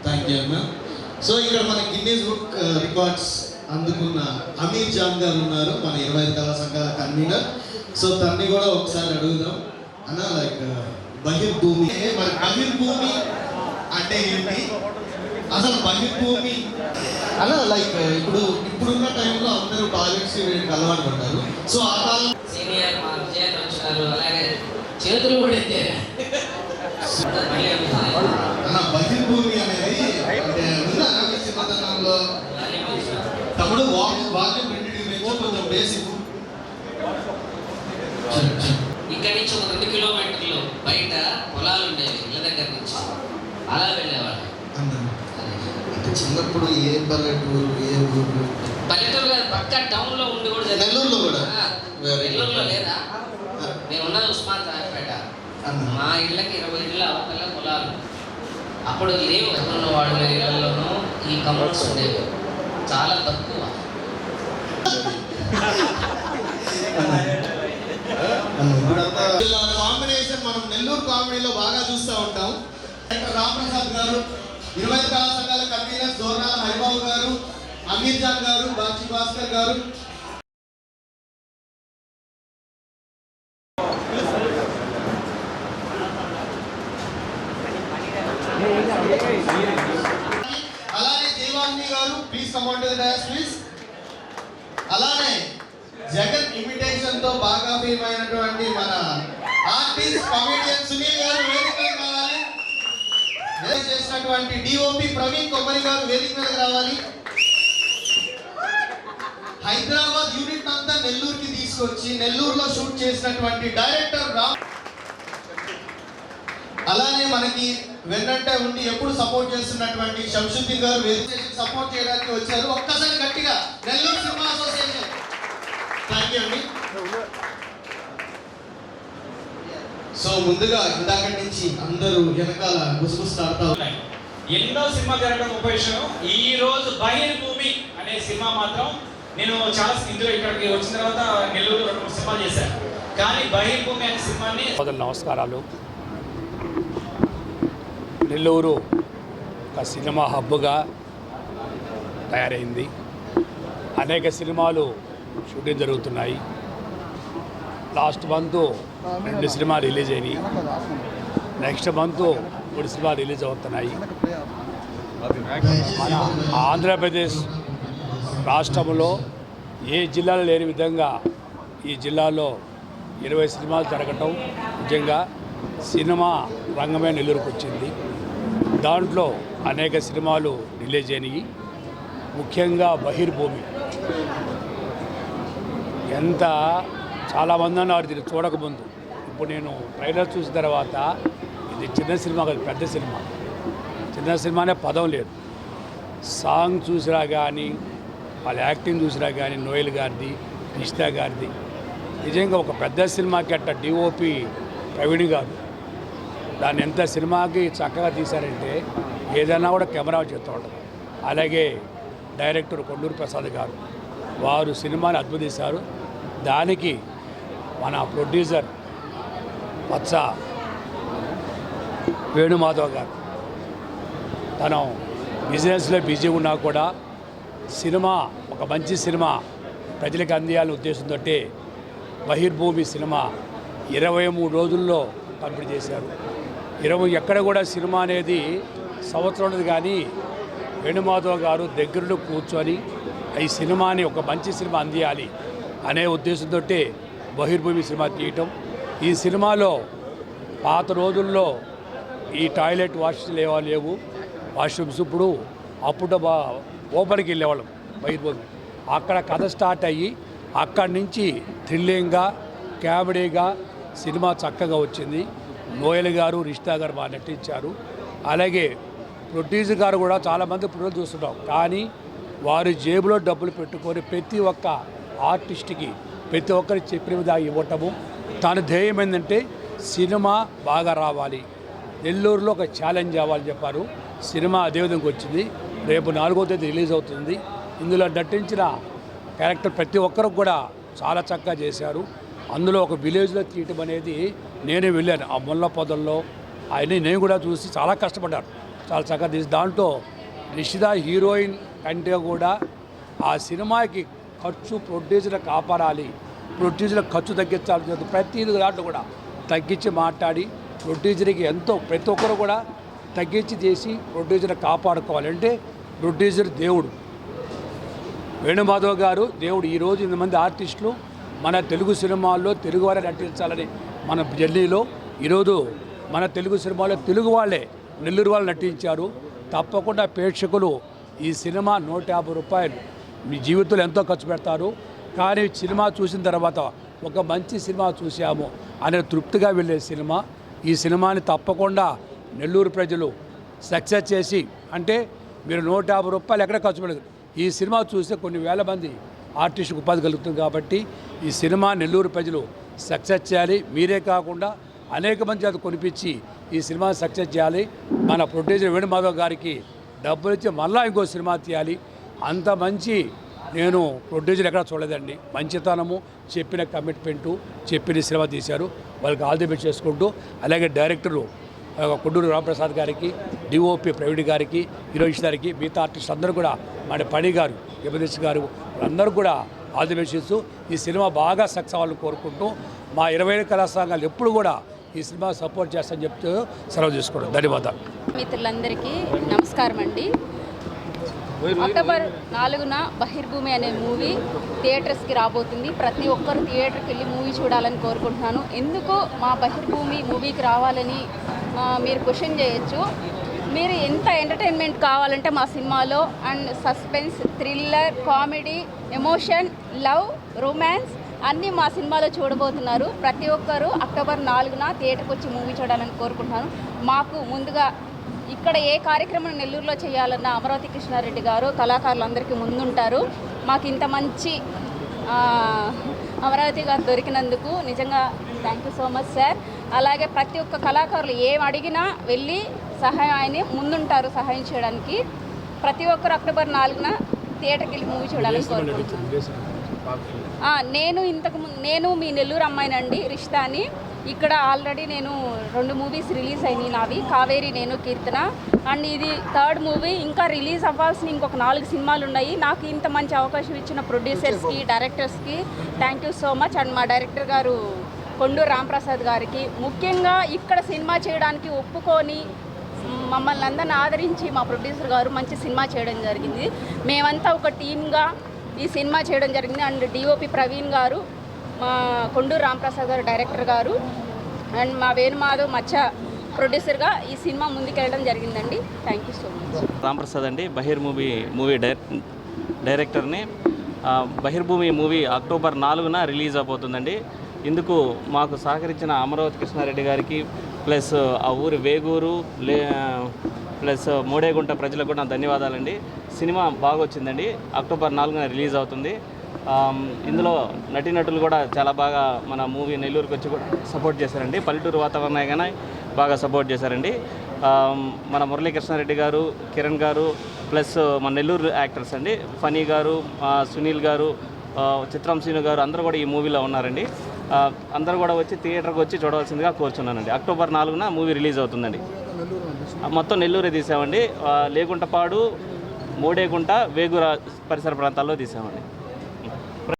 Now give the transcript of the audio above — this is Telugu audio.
థ్యాంక్ యూ అన్న. సో ఇక్కడ మన గిన్నీస్ బుక్ రికార్డ్స్ అందుకున్న అమీర్ జాన్ గారు ఉన్నారు, మన 25 కళా సంఘాల కన్వీనర్. సో తన్ని కూడా ఒకసారి అడుగుదాం అన్న. లైక్ బహిర్భూమి, మన బహిర్భూమి అంటే ఏంటి అసలు? బహిర్భూమి అన్న లైక్ ఇప్పుడున్న టైంలో అందరూ టాయిలెట్స్ అలవాటు పడ్డారు. సో ఆ కాలం సీనియర్ మా విజయన్ వచ్చారు, అలాగే చేతులు కూడా ఎత్తారు అన్న. బహిర్భూమి అనేది అంటే చిన్నతనంలో తమ్ముడు వాక్యం కొంచెం బేసిక్. ఇక్కడి నుంచి ఒక 2 కిలోమీటర్లు బయట పొలాలు ఉండేవి ఇళ్ళ దగ్గర నుంచి, అలా వెళ్ళేవాళ్ళు. అంటే చిన్నప్పుడు ఏ పల్లెటూరు, ఏ ఊరు? పల్లెటూరు గారు పక్క టౌన్ లో ఉండి కూడా నెల్లూరులో కూడా. నెల్లూరులో లేదా? నేను ఉన్నది ఉస్మాన్ రాయపేట. మా ఇళ్ళకి 20 ఇళ్ళ అవతల పొలాలు. అప్పుడు లేవు ఎక్కడున్న వాళ్ళ ఇళ్లలోనూ ఈ కమర్స్ ఉండేవి, చాలా తక్కువ. కాంబినేషన్ మనం నెల్లూరు కామెడీలో బాగా చూస్తూ ఉంటాం. రామప్రసాద్ గారు, 25 కళా సంఘాల కన్వీనర్ జోర్నాల హరిబాబు గారు, అమీర్ జాన్ గారు, బాచి భాస్కర్ గారు. అలానే దేవాంగి గారు, please come on to the dais please. అలానే జగన్ ఇమిటేషన్ తో బాగా ఫేమ్ అయినటువంటి మన ఆర్టిస్ట్ కమెడియన్ సునీల్ గారు వేదిక మీద రావాలి. చేసినటువంటి డిఓపి ప్రవీణ్ కొమ్మరి గారు వేదిక మీద రావాలి. హైదరాబాద్ యూనిట్ అంతా నెల్లూరుకి తీసుకొచ్చి నెల్లూరులో షూట్ చేసినటువంటి డైరెక్టర్ రామ్. అలానే మనకి వెన్నంటే ఉండి ఎప్పుడు సపోర్ట్ చేస్తున్నటువంటి శంషుద్దీన్ గారు వేదిక సపోర్ట్ చేయడానికి వచ్చారు. ఒక్కసారి గట్టిగా Nellore cinema association. Thank you అండి. సో ముందుగా ఇందాక నుంచి అందరూ వెనకాల గుసగుసలాడుతూ ఉన్నాయి. ఎన్నో సినిమా జరగడం గొప్ప విషయం. ఈ రోజు బహిర్భూమి అనే సినిమా మాత్రం నేను చాలా ఇందులో ఇక్కడికి వచ్చిన తర్వాత నెల్లూరు 2 సినిమాలు చేశాను, కానీ బహిర్భూమి అనే సినిమాని. నమస్కారాలు. నెల్లూరు ఒక సినిమా హబ్గా తయారైంది. అనేక సినిమాలు షూటింగ్ జరుగుతున్నాయి. లాస్ట్ మంత్ 2 సినిమాలు రిలీజ్ అయినాయి. నెక్స్ట్ మంత్ 3 సినిమాలు రిలీజ్ అవుతున్నాయి. మన ఆంధ్రప్రదేశ్ రాష్ట్రంలో ఏ జిల్లాలో లేని విధంగా ఈ జిల్లాలో 20 సినిమాలు జరగటం నిజంగా సినిమా రంగమే నెల్లూరుకు వచ్చింది. దాంట్లో అనేక సినిమాలు రిలీజ్ అయినాయి. ముఖ్యంగా బహిర్భూమి ఎంత చాలామంది అన్నారు దీన్ని చూడకముందు. ఇప్పుడు నేను ట్రైలర్ చూసిన తర్వాత ఇది చిన్న సినిమా కాదు, పెద్ద సినిమా. చిన్న సినిమానే పదం లేదు. సాంగ్ చూసినా కానీ, వాళ్ళ యాక్టింగ్ చూసినా కానీ, నోయల్ గారిది, కృష్ణ గారిది నిజంగా ఒక పెద్ద సినిమాకి అట్ట డిఓపి ప్రవీణ్ గారు దాన్ని ఎంత సినిమాకి చక్కగా తీశారంటే ఏదైనా కూడా కెమెరా చేస్తూ ఉంటుంది. అలాగే డైరెక్టర్ కొండూరు ప్రసాద్ గారు వారు సినిమాని అద్భుతిస్తారు. దానికి మన ప్రొడ్యూసర్ పచ్చ వేణుమాధవ్ గారు తను బిజినెస్లో బిజీ ఉన్నా కూడా సినిమా ఒక మంచి సినిమా ప్రజలకు అందియాలనే ఉద్దేశంతో బహిర్భూమి సినిమా 23 రోజుల్లో కంప్లీట్ చేశారు. ఎక్కడ కూడా సినిమా అనేది సంవత్సరం ఉండదు, కానీ వేణుమాధవ్ గారు దగ్గరలో కూర్చొని ఈ సినిమాని ఒక మంచి సినిమా అందియాలి అనే ఉద్దేశంతో బహిర్భూమి సినిమా తీయటం. ఈ సినిమాలో పాత రోజుల్లో ఈ టాయిలెట్ లేవు వాష్రూమ్స్. ఇప్పుడు అప్పుడు ఓపెన్కి వెళ్ళేవాళ్ళం బహిర్భూమి. అక్కడ కథ స్టార్ట్ అయ్యి అక్కడి నుంచి థ్రిల్లింగ్గా కామెడీగా సినిమా చక్కగా వచ్చింది. నోయల్ గారు, రిష్తా గారు బాగా నటించారు. అలాగే ప్రొడ్యూసర్ గారు కూడా చాలామంది ప్రొడ్యూస్ చూస్తున్నాం, కానీ వారి జేబులో డబ్బులు పెట్టుకొని ప్రతి ఒక్క ఆర్టిస్ట్కి ప్రతి ఒక్కరి చెప్పిన విధంగా ఇవ్వటము. తన ధ్యేయం ఏంటంటే సినిమా బాగా రావాలి, నెల్లూరులో ఒక ఛాలెంజ్ అవ్వాలని చెప్పారు. సినిమా అదేవిధంగా వచ్చింది. రేపు 4వ తేదీ రిలీజ్ అవుతుంది. ఇందులో నటించిన క్యారెక్టర్ ప్రతి ఒక్కరికి కూడా చాలా చక్కగా చేశారు. అందులో ఒక విలేజ్లో తీయటం అనేది నేనే వెళ్ళాను. ఆ ముళ్ళ పొదల్లో ఆయన నేను కూడా చూసి చాలా కష్టపడ్డాను, చాలా చక్కగా తీసి దాంట్లో నిషిత హీరోయిన్ కంటే కూడా ఆ సినిమాకి ఖర్చు ప్రొడ్యూసర్ కాపాడాలి, ప్రొడ్యూసర్ ఖర్చు తగ్గించాలి, ప్రతి దాంట్లో కూడా తగ్గించి మాట్లాడి ప్రొడ్యూసర్కి ఎంతో ప్రతి ఒక్కరు కూడా తగ్గించి చేసి ప్రొడ్యూసర్ కాపాడుకోవాలి. అంటే ప్రొడ్యూసర్ దేవుడు, వేణుమాధవ్ గారు దేవుడు. ఈరోజు ఇంతమంది ఆర్టిస్టులు మన తెలుగు సినిమాల్లో తెలుగువారే నటించాలని మన జర్నీలో ఈరోజు మన తెలుగు సినిమాలో తెలుగు వాళ్ళే నెల్లూరు వాళ్ళు నటించారు. తప్పకుండా ప్రేక్షకులు ఈ సినిమా 150 రూపాయలు మీ జీవితంలో ఎంతో ఖర్చు పెడతారు, కానీ సినిమా చూసిన తర్వాత ఒక మంచి సినిమా చూసాము అనే తృప్తిగా వెళ్ళే సినిమా. ఈ సినిమాని తప్పకుండా నెల్లూరు ప్రజలు సక్సెస్ చేసి, అంటే మీరు 150 రూపాయలు ఎక్కడ ఖర్చు పెట్టదు, ఈ సినిమా చూస్తే కొన్ని వేల మంది ఆర్టిస్టులకు ఉపాధి కలుగుతుంది. కాబట్టి ఈ సినిమా నెల్లూరు ప్రజలు సక్సెస్ చేయాలి. మీరే కాకుండా అనేక మంది అది కొనిపించి ఈ సినిమా సక్సెస్ చేయాలి. మన ప్రొడ్యూసర్ వేణుమాధవ్ గారికి డబ్బులు ఇచ్చి మళ్ళీ ఇంకో సినిమా తీయాలి. అంత మంచి నేను ప్రొడ్యూసర్ ఎక్కడ చూడలేదండి. మంచితనము, చెప్పిన కమిట్మెంటు, చెప్పిన సినిమా తీశారు. వాళ్ళకి ఆల్ ది బెస్ట్ చేసుకుంటూ, అలాగే డైరెక్టరు కొండూరు రామప్రసాద్ గారికి, డిఓపి ప్రవీణ్ గారికి, హీరోయిన్స్ గారికి, మిగతా ఆర్టిస్ట్ అందరూ కూడా, మన పని గారు, జబర్దస్త్ గారు, అందరూ కూడా ఆల్ ది బెస్ట్ చేస్తూ ఈ సినిమా బాగా సక్సెస్ అవ్వాలని కోరుకుంటూ మా 20 కళా సంఘాలు ఎప్పుడు కూడా ఈ సినిమా సపోర్ట్ చేస్తామని చెప్తూ సెలవు తీసుకోవడం. ధన్యవాదాలు. మిత్రులందరికీ నమస్కారం అండి. అక్టోబర్ 4న బహిర్భూమి అనే మూవీ థియేటర్స్కి రాబోతుంది. ప్రతి ఒక్కరు థియేటర్కి వెళ్ళి మూవీ చూడాలని కోరుకుంటున్నాను. ఎందుకు మా బహిర్భూమి మూవీకి రావాలని మీరు క్వశ్చన్ చేయొచ్చు. మీరు ఎంత ఎంటర్టైన్మెంట్ కావాలంటే మా సినిమాలో and suspense, thriller, comedy, emotion, love, romance అన్నీ మా సినిమాలో చూడబోతున్నారు. ప్రతి ఒక్కరూ అక్టోబర్ 4న థియేటర్కి వచ్చి మూవీ చూడాలని కోరుకుంటున్నాను. మాకు ముందుగా ఇక్కడ ఏ కార్యక్రమం నెల్లూరులో చేయాలన్న అమరావతి కృష్ణారెడ్డి గారు కళాకారులందరికీ ముందుంటారు. మాకు ఇంత మంచి అమరావతి గారు దొరికినందుకు నిజంగా thank you so much sir. అలాగే ప్రతి ఒక్క కళాకారులు ఏం అడిగినా వెళ్ళి సహాయాన్ని ముందుంటారు సహాయం చేయడానికి. ప్రతి ఒక్కరు అక్టోబర్ 4న థియేటర్కి వెళ్ళి మూవీ చూడాలని కోరుకుంటున్నాను. నేను మీ నెల్లూరు అమ్మాయినండి, రిష్తాని. ఇక్కడ ఆల్రెడీ నేను 2 మూవీస్ రిలీజ్ అయినాయి నావి, కావేరి, నేను, కీర్తన. అండ్ ఇది 3rd మూవీ. ఇంకా రిలీజ్ అవ్వాల్సిన ఇంకొక 4 సినిమాలు ఉన్నాయి. నాకు ఇంత మంచి అవకాశం ఇచ్చిన ప్రొడ్యూసర్స్కి, డైరెక్టర్స్కి thank you so much. And మా డైరెక్టర్ గారు కొండూరు రామప్రసాద్ గారికి, ముఖ్యంగా ఇక్కడ సినిమా చేయడానికి ఒప్పుకొని మమ్మల్ని అందరిని ఆదరించి మా ప్రొడ్యూసర్ గారు మంచి సినిమా చేయడం జరిగింది. మేమంతా ఒక టీమ్గా ఈ సినిమా చేయడం జరిగింది. అండ్ డిఓపి ప్రవీణ్ గారు, మా కొండూరు రామప్రసాద్ గారు డైరెక్టర్ గారు, అండ్ మా వేణుమాధవ్ మచ్చ ప్రొడ్యూసర్గా ఈ సినిమా ముందుకెళ్ళడం జరిగిందండి. Thank you so much. Ramprasad అండి, బహిర్భూమి మూవీ డైరెక్టర్ని. బహిర్భూమి మూవీ అక్టోబర్ 4న రిలీజ్ అవబోతుందండి. ఇందుకు మాకు సహకరించిన అమరావతి కృష్ణారెడ్డి గారికి, ప్లస్ ఆ ఊరి వేగూరు ప్లస్ మోడేగుంట ప్రజలకు కూడా ధన్యవాదాలండి. సినిమా బాగా వచ్చిందండి. అక్టోబర్ 4న రిలీజ్ అవుతుంది. ఇందులో నటీనటులు కూడా చాలా బాగా మన మూవీ నెల్లూరుకి వచ్చి కూడా సపోర్ట్ చేశారండి. పల్లెటూరు వాతావరణం కానీ బాగా సపోర్ట్ చేశారండి. మన మురళీకృష్ణారెడ్డి గారు, కిరణ్ గారు, ప్లస్ మన నెల్లూరు యాక్టర్స్ అండి, ఫనీ గారు, సునీల్ గారు, చిత్రం శ్రీను గారు అందరూ కూడా ఈ మూవీలో ఉన్నారండి. అందరూ కూడా వచ్చి థియేటర్కి వచ్చి చూడవలసిందిగా కోరుచున్నానండి. అక్టోబర్ 4న మూవీ రిలీజ్ అవుతుందండి. మొత్తం నెల్లూరే తీసామండి. లేగుంటపాడు, మోడేగుంట, వేగూర పరిసర ప్రాంతాల్లో తీసామండి.